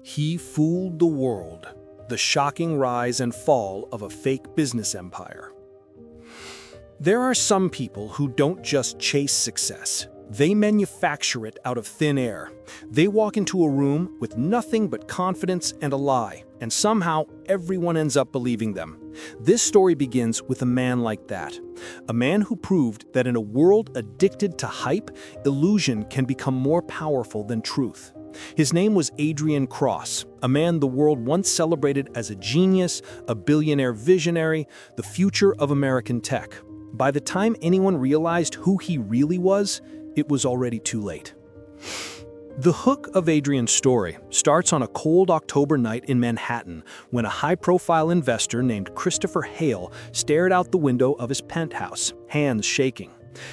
He fooled the world. The shocking rise and fall of a fake business empire. There are some people who don't just chase success. They manufacture it out of thin air. They walk into a room with nothing but confidence and a lie, and somehow everyone ends up believing them. This story begins with a man like that. A man who proved that in a world addicted to hype, illusion can become more powerful than truth. His name was Adrian Cross, a man the world once celebrated as a genius, a billionaire visionary, the future of American tech. By the time anyone realized who he really was, it was already too late. The hook of Adrian's story starts on a cold October night in Manhattan when a high-profile investor named Christopher Hale stared out the window of his penthouse, hands shaking.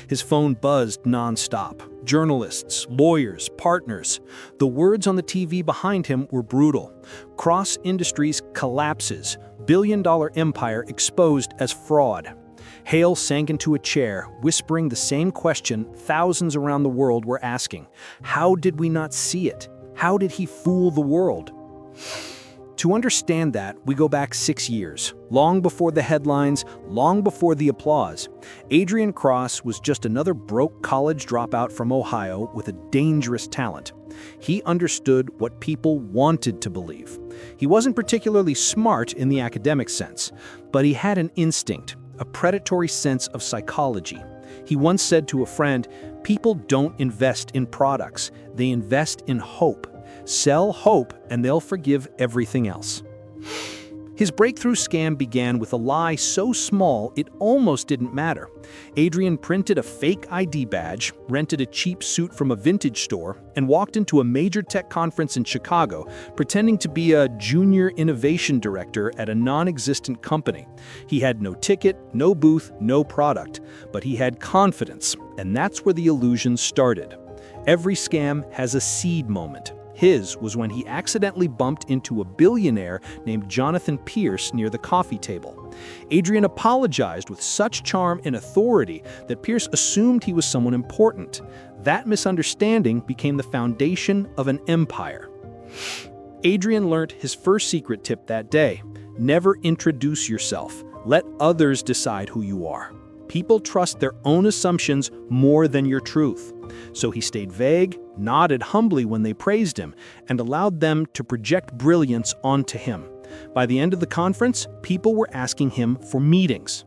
His phone buzzed nonstop. Journalists, lawyers, partners. The words on the TV behind him were brutal. Cross Industries collapses. Billion-dollar empire exposed as fraud. Hale sank into a chair, whispering the same question thousands around the world were asking. How did we not see it? How did he fool the world? To understand that, we go back 6 years, long before the headlines, long before the applause. Adrian Cross was just another broke college dropout from Ohio with a dangerous talent. He understood what people wanted to believe. He wasn't particularly smart in the academic sense, but he had an instinct, a predatory sense of psychology. He once said to a friend, "People don't invest in products, they invest in hope. Sell hope and they'll forgive everything else." His breakthrough scam began with a lie so small it almost didn't matter. Adrian printed a fake ID badge, rented a cheap suit from a vintage store, and walked into a major tech conference in Chicago, pretending to be a junior innovation director at a non-existent company. He had no ticket, no booth, no product, but he had confidence, and that's where the illusion started. Every scam has a seed moment. His was when he accidentally bumped into a billionaire named Jonathan Pierce near the coffee table. Adrian apologized with such charm and authority that Pierce assumed he was someone important. That misunderstanding became the foundation of an empire. Adrian learned his first secret tip that day: never introduce yourself. Let others decide who you are. People trust their own assumptions more than your truth. So he stayed vague, nodded humbly when they praised him, and allowed them to project brilliance onto him. By the end of the conference, people were asking him for meetings.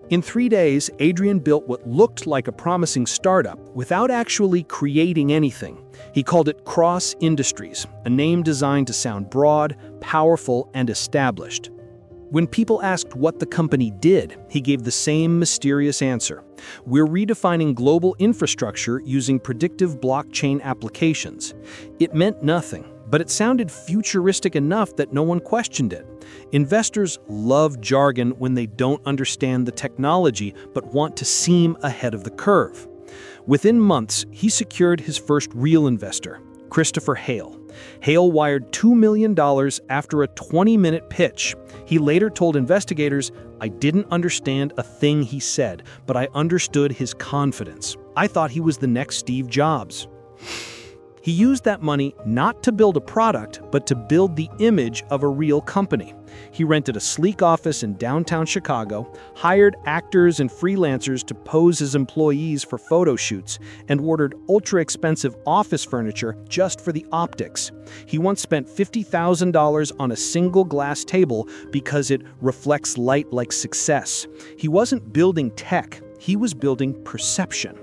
In 3 days, Adrian built what looked like a promising startup without actually creating anything. He called it Cross Industries, a name designed to sound broad, powerful, and established. When people asked what the company did, he gave the same mysterious answer. We're redefining global infrastructure using predictive blockchain applications. It meant nothing, but it sounded futuristic enough that no one questioned it. Investors love jargon when they don't understand the technology but want to seem ahead of the curve. Within months, he secured his first real investor, Christopher Hale. Hale wired $2 million after a 20-minute pitch. He later told investigators, "I didn't understand a thing he said, but I understood his confidence. I thought he was the next Steve Jobs." He used that money not to build a product, but to build the image of a real company. He rented a sleek office in downtown Chicago, hired actors and freelancers to pose as employees for photo shoots, and ordered ultra-expensive office furniture just for the optics. He once spent $50,000 on a single glass table because it reflects light like success. He wasn't building tech, he was building perception.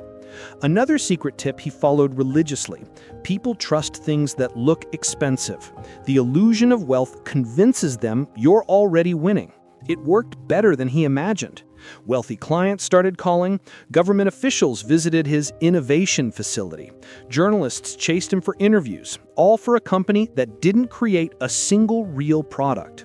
Another secret tip he followed religiously: people trust things that look expensive. The illusion of wealth convinces them you're already winning. It worked better than he imagined. Wealthy clients started calling, government officials visited his innovation facility, journalists chased him for interviews, all for a company that didn't create a single real product.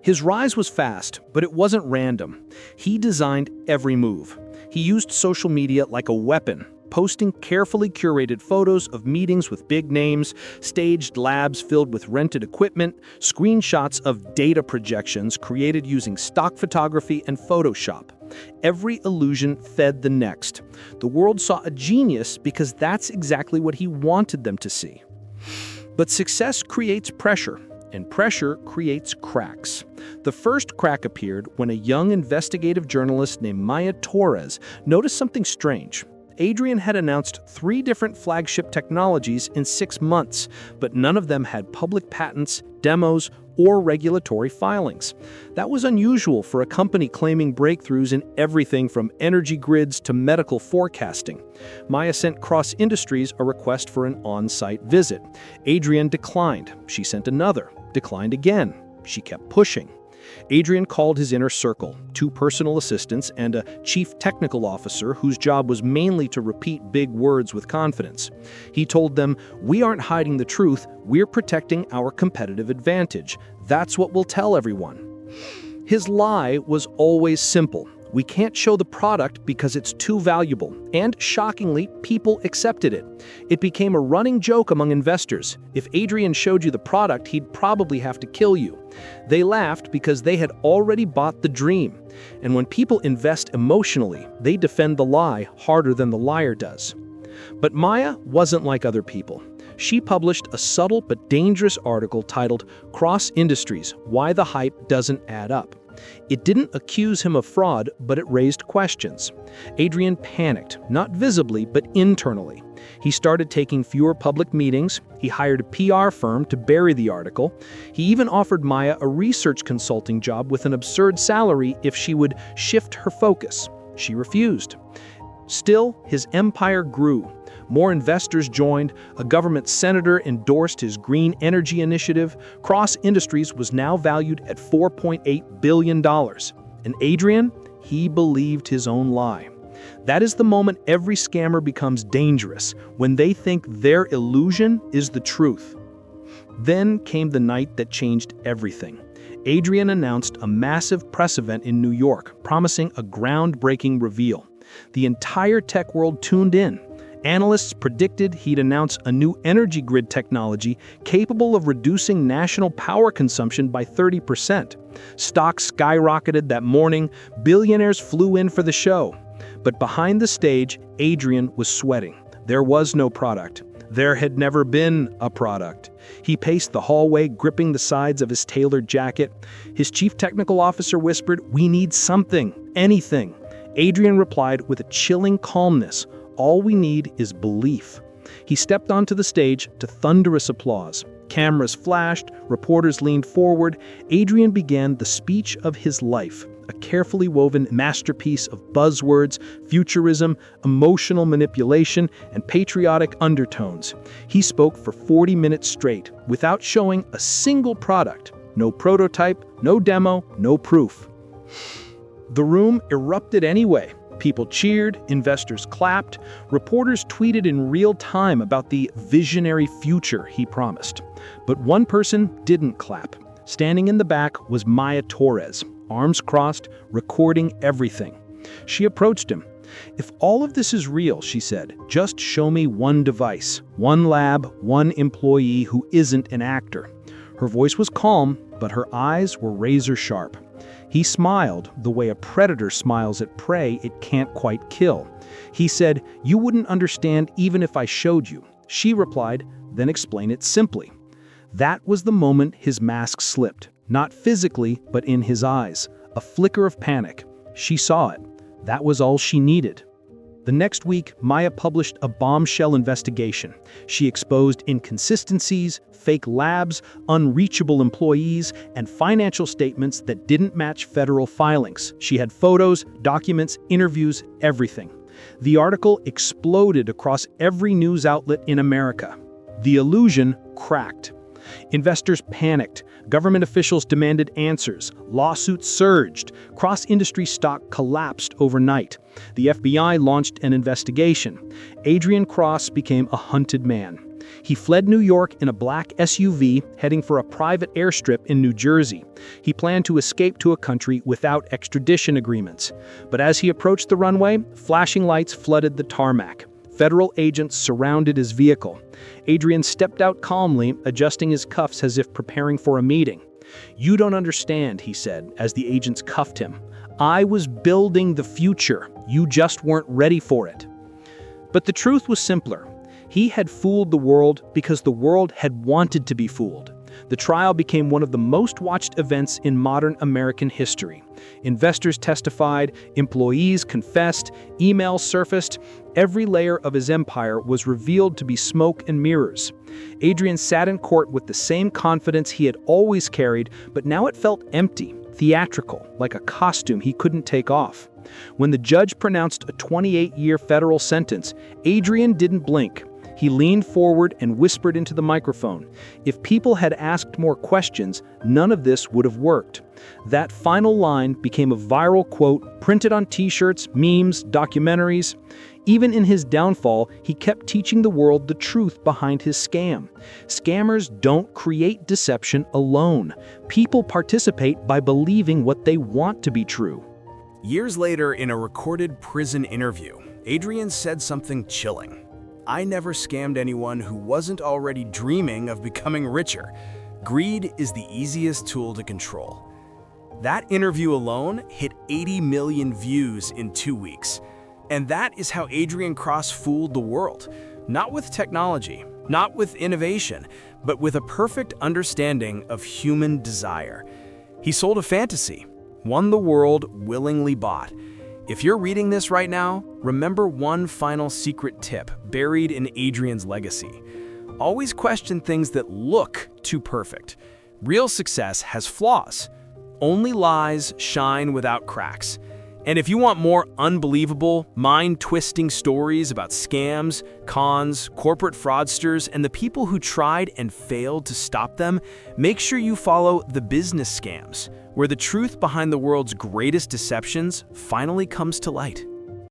His rise was fast, but it wasn't random. He designed every move. He used social media like a weapon, posting carefully curated photos of meetings with big names, staged labs filled with rented equipment, screenshots of data projections created using stock photography and Photoshop. Every illusion fed the next. The world saw a genius because that's exactly what he wanted them to see. But success creates pressure, and pressure creates cracks. The first crack appeared when a young investigative journalist named Maya Torres noticed something strange. Adrian had announced 3 different flagship technologies in 6 months, but none of them had public patents, demos, or regulatory filings. That was unusual for a company claiming breakthroughs in everything from energy grids to medical forecasting. Maya sent Cross Industries a request for an on-site visit. Adrian declined. She sent another. Declined again. She kept pushing. Adrian called his inner circle, 2 personal assistants and a chief technical officer whose job was mainly to repeat big words with confidence. He told them, "We aren't hiding the truth, we're protecting our competitive advantage. That's what we'll tell everyone." His lie was always simple. We can't show the product because it's too valuable, and shockingly, people accepted it. It became a running joke among investors. If Adrian showed you the product, he'd probably have to kill you. They laughed because they had already bought the dream. And when people invest emotionally, they defend the lie harder than the liar does. But Maya wasn't like other people. She published a subtle but dangerous article titled "Cross Industries: Why the Hype Doesn't Add Up." It didn't accuse him of fraud, but it raised questions. Adrian panicked, not visibly, but internally. He started taking fewer public meetings. He hired a PR firm to bury the article. He even offered Maya a research consulting job with an absurd salary if she would shift her focus. She refused. Still, his empire grew. More investors joined, a government senator endorsed his green energy initiative. Cross Industries was now valued at $4.8 billion. And Adrian, he believed his own lie. That is the moment every scammer becomes dangerous, when they think their illusion is the truth. Then came the night that changed everything. Adrian announced a massive press event in New York, promising a groundbreaking reveal. The entire tech world tuned in. Analysts predicted he'd announce a new energy grid technology capable of reducing national power consumption by 30%. Stocks skyrocketed that morning. Billionaires flew in for the show. But behind the stage, Adrian was sweating. There was no product. There had never been a product. He paced the hallway, gripping the sides of his tailored jacket. His chief technical officer whispered, "We need something, anything." Adrian replied with a chilling calmness, "All we need is belief." He stepped onto the stage to thunderous applause. Cameras flashed, reporters leaned forward. Adrian began the speech of his life, a carefully woven masterpiece of buzzwords, futurism, emotional manipulation, and patriotic undertones. He spoke for 40 minutes straight, without showing a single product. No prototype, no demo, no proof. The room erupted anyway. People cheered, investors clapped, reporters tweeted in real time about the visionary future he promised. But one person didn't clap. Standing in the back was Maya Torres, arms crossed, recording everything. She approached him. "If all of this is real," she said, "just show me one device, one lab, one employee who isn't an actor." Her voice was calm, but her eyes were razor sharp. He smiled the way a predator smiles at prey it can't quite kill. He said, "You wouldn't understand even if I showed you." She replied, "Then explain it simply." That was the moment his mask slipped, not physically, but in his eyes. A flicker of panic. She saw it. That was all she needed. The next week, Maya published a bombshell investigation. She exposed inconsistencies, fake labs, unreachable employees, and financial statements that didn't match federal filings. She had photos, documents, interviews, everything. The article exploded across every news outlet in America. The illusion cracked. Investors panicked. Government officials demanded answers. Lawsuits surged. Cross-industry stock collapsed overnight. The FBI launched an investigation. Adrian Cross became a hunted man. He fled New York in a black SUV, heading for a private airstrip in New Jersey. He planned to escape to a country without extradition agreements. But as he approached the runway, flashing lights flooded the tarmac. Federal agents surrounded his vehicle. Adrian stepped out calmly, adjusting his cuffs as if preparing for a meeting. "You don't understand," he said, as the agents cuffed him. "I was building the future. You just weren't ready for it." But the truth was simpler. He had fooled the world because the world had wanted to be fooled. The trial became one of the most watched events in modern American history. Investors testified, employees confessed, emails surfaced. Every layer of his empire was revealed to be smoke and mirrors. Adrian sat in court with the same confidence he had always carried, but now it felt empty, theatrical, like a costume he couldn't take off. When the judge pronounced a 28-year federal sentence, Adrian didn't blink. He leaned forward and whispered into the microphone. If people had asked more questions, none of this would have worked. That final line became a viral quote, printed on t-shirts, memes, documentaries. Even in his downfall, he kept teaching the world the truth behind his scam. Scammers don't create deception alone. People participate by believing what they want to be true. Years later, in a recorded prison interview, Adrian said something chilling. "I never scammed anyone who wasn't already dreaming of becoming richer. Greed is the easiest tool to control." That interview alone hit 80 million views in 2 weeks. And that is how Adrian Cross fooled the world. Not with technology, not with innovation, but with a perfect understanding of human desire. He sold a fantasy, one the world willingly bought. If you're reading this right now, remember one final secret tip buried in Adrian's legacy. Always question things that look too perfect. Real success has flaws. Only lies shine without cracks. And if you want more unbelievable, mind-twisting stories about scams, cons, corporate fraudsters, and the people who tried and failed to stop them, make sure you follow The Business Scams, where the truth behind the world's greatest deceptions finally comes to light.